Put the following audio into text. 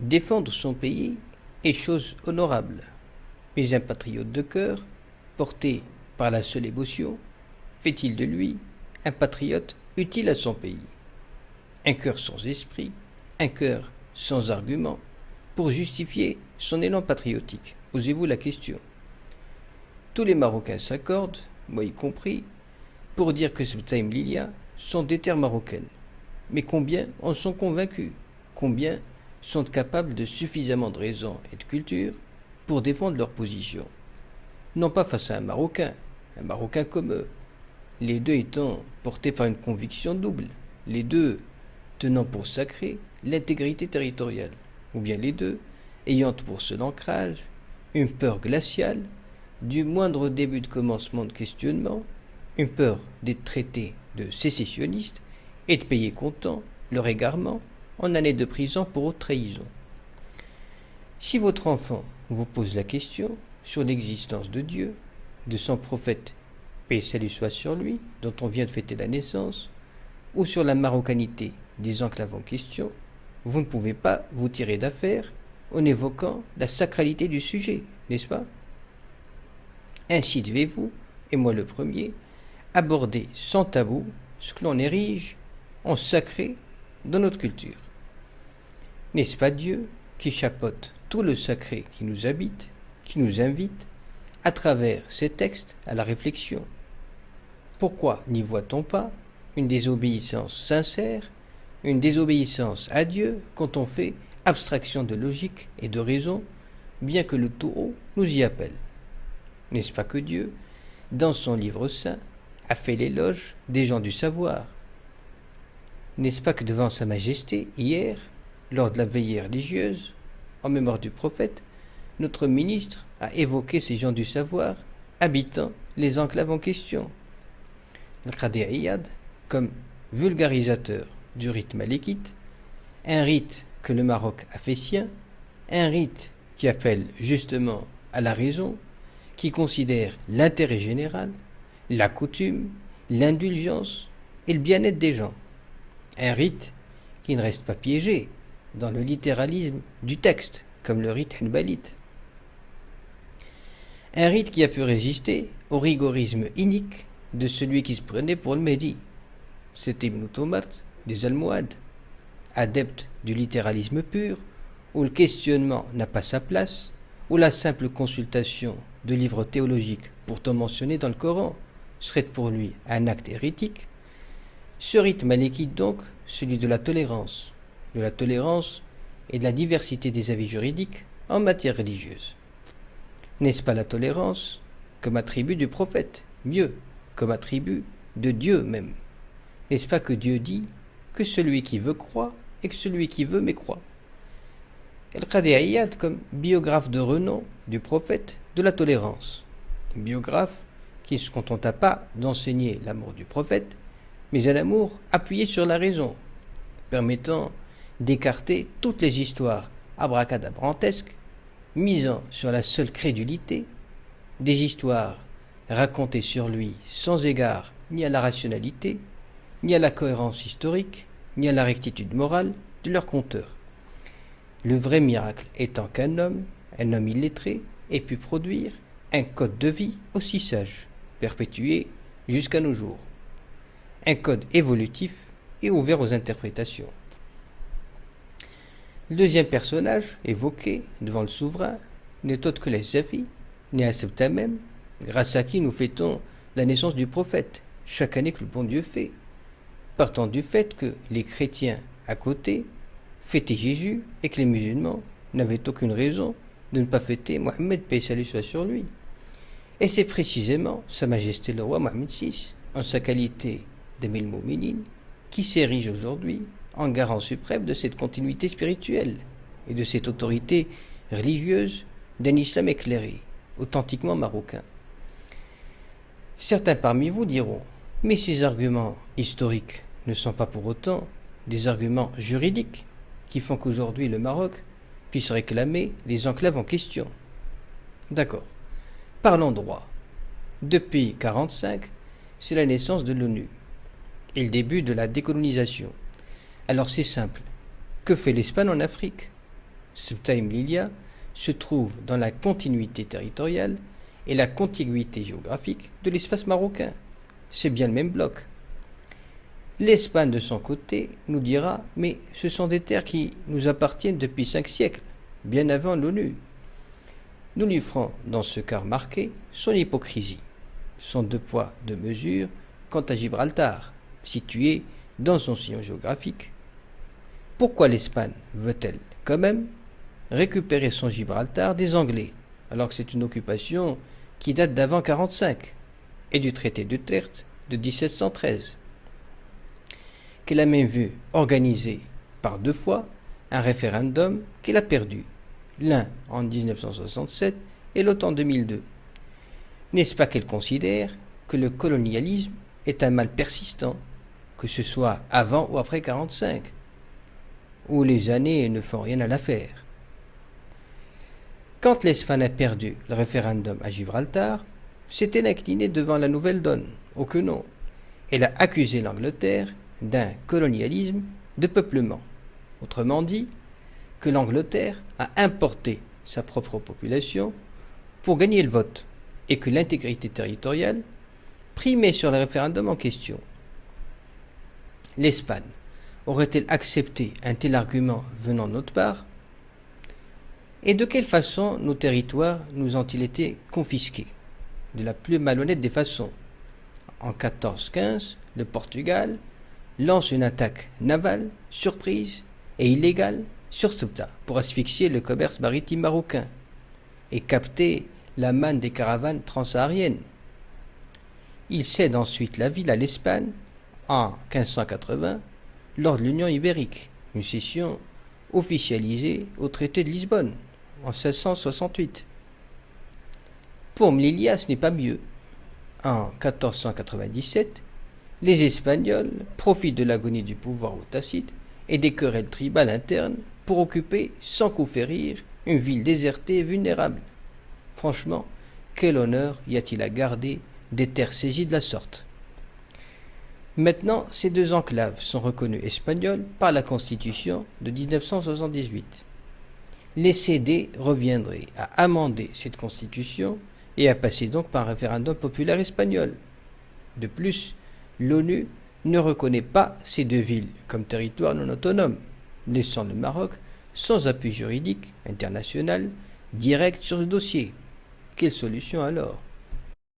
Défendre son pays est chose honorable, mais un patriote de cœur, porté par la seule émotion, fait-il de lui un patriote utile à son pays? Un cœur sans esprit, un cœur sans argument, pour justifier son élan patriotique. Posez-vous la question. Tous les Marocains s'accordent, moi y compris, pour dire que Sbtaim Lilia sont des terres marocaines. Mais combien en sont convaincus? Combien sont capables de suffisamment de raison et de culture pour défendre leur position? Non pas face à un Marocain comme eux, les deux étant portés par une conviction double, les deux tenant pour sacré l'intégrité territoriale, ou bien les deux ayant pour seul ancrage une peur glaciale du moindre début de commencement de questionnement, une peur d'être traités de sécessionnistes et de payer comptant leur égarement en années de prison pour haute trahison. Si votre enfant vous pose la question sur l'existence de Dieu, de son prophète, paix et salut soit sur lui, dont on vient de fêter la naissance, ou sur la marocanité des enclaves en question, vous ne pouvez pas vous tirer d'affaire en évoquant la sacralité du sujet, n'est-ce pas? Ainsi devez-vous, et moi le premier, aborder sans tabou ce que l'on érige en sacré dans notre culture. N'est-ce pas Dieu qui chapeaute tout le sacré qui nous habite, qui nous invite, à travers ces textes, à la réflexion? Pourquoi n'y voit-on pas une désobéissance sincère, une désobéissance à Dieu quand on fait abstraction de logique et de raison, bien que le taureau nous y appelle? N'est-ce pas que Dieu, dans son livre saint, a fait l'éloge des gens du savoir? N'est-ce pas que devant Sa Majesté, hier, lors de la veillée religieuse, en mémoire du prophète, notre ministre a évoqué ces gens du savoir habitant les enclaves en question? Al-Qadi Iyad, comme vulgarisateur du rite malékite, un rite que le Maroc a fait sien, un rite qui appelle justement à la raison, qui considère l'intérêt général, la coutume, l'indulgence et le bien-être des gens. Un rite qui ne reste pas piégé dans le littéralisme du texte, comme le rite hanbalite. Un rite qui a pu résister au rigorisme inique de celui qui se prenait pour le Mehdi. C'était Ibn Tomart des Almohades, adepte du littéralisme pur, où le questionnement n'a pas sa place, où la simple consultation de livres théologiques pourtant mentionnés dans le Coran serait pour lui un acte hérétique. Ce rite malékite donc, celui de la tolérance et de la diversité des avis juridiques en matière religieuse. N'est-ce pas la tolérance comme attribut du prophète, mieux, comme attribut de Dieu même? N'est-ce pas que Dieu dit que celui qui veut croit et que celui qui veut mécroit? Al-Qadi Iyad comme biographe de renom du prophète de la tolérance, biographe qui ne se contenta pas d'enseigner l'amour du prophète, mais un amour appuyé sur la raison, permettant d'écarter toutes les histoires abracadabrantesques, misant sur la seule crédulité, des histoires racontées sur lui sans égard ni à la rationalité, ni à la cohérence historique, ni à la rectitude morale de leurs conteurs. Le vrai miracle étant qu'un homme illettré, ait pu produire un code de vie aussi sage, perpétué jusqu'à nos jours. Un code évolutif et ouvert aux interprétations. Le deuxième personnage évoqué devant le souverain n'est autre que les Safi, né à Septamem, grâce à qui nous fêtons la naissance du prophète, chaque année que le bon Dieu fait, partant du fait que les chrétiens à côté fêtaient Jésus et que les musulmans n'avaient aucune raison de ne pas fêter Mohammed, paix et salut soit sur lui. Et c'est précisément Sa Majesté le roi Mohammed VI, en sa qualité d'Amir al-Mouminin, qui s'érige aujourd'hui en garant suprême de cette continuité spirituelle et de cette autorité religieuse d'un islam éclairé, authentiquement marocain. Certains parmi vous diront, mais ces arguments historiques ne sont pas pour autant des arguments juridiques qui font qu'aujourd'hui le Maroc puisse réclamer les enclaves en question. D'accord. Parlons droit. Depuis 1945, c'est la naissance de l'ONU et le début de la décolonisation. Alors c'est simple. Que fait l'Espagne en Afrique? Ceuta et Melilla se trouvent dans la continuité territoriale et la contiguïté géographique de l'espace marocain. C'est bien le même bloc. L'Espagne, de son côté, nous dira « Mais ce sont des terres qui nous appartiennent depuis 5 siècles, bien avant l'ONU. » Nous lui ferons, dans ce cas marqué, son hypocrisie, son 2 poids, 2 mesures quant à Gibraltar, situé dans son sillon géographique. Pourquoi l'Espagne veut-elle, quand même, récupérer son Gibraltar des Anglais, alors que c'est une occupation qui date d'avant 1945 et du traité d'Utrecht de 1713, qu'elle a même vu organiser par 2 fois un référendum qu'elle a perdu, l'un en 1967 et l'autre en 2002. N'est-ce pas qu'elle considère que le colonialisme est un mal persistant, que ce soit avant ou après 1945, où les années ne font rien à l'affaire? Quand l'Espagne a perdu le référendum à Gibraltar, s'était inclinée devant la nouvelle donne, oh que non. Elle a accusé l'Angleterre d'un colonialisme de peuplement. Autrement dit, que l'Angleterre a importé sa propre population pour gagner le vote et que l'intégrité territoriale primait sur le référendum en question. L'Espagne aurait-elle accepté un tel argument venant de notre part? Et de quelle façon nos territoires nous ont-ils été confisqués? De la plus malhonnête des façons. En 1415, le Portugal lance une attaque navale, surprise et illégale sur Ceuta pour asphyxier le commerce maritime marocain et capter la manne des caravanes transsahariennes. Il cède ensuite la ville à l'Espagne en 1580 lors de l'Union ibérique, une cession officialisée au traité de Lisbonne en 1668. Pour Melilla, ce n'est pas mieux. En 1497, les Espagnols profitent de l'agonie du pouvoir tacite et des querelles tribales internes pour occuper, sans coup férir, une ville désertée et vulnérable. Franchement, quel honneur y a-t-il à garder des terres saisies de la sorte? Maintenant, ces 2 enclaves sont reconnues espagnoles par la Constitution de 1978. Les CD reviendraient à amender cette Constitution et à passer donc par un référendum populaire espagnol. De plus, l'ONU ne reconnaît pas ces 2 villes comme territoire non autonome, laissant le Maroc sans appui juridique international direct sur le dossier. Quelle solution alors?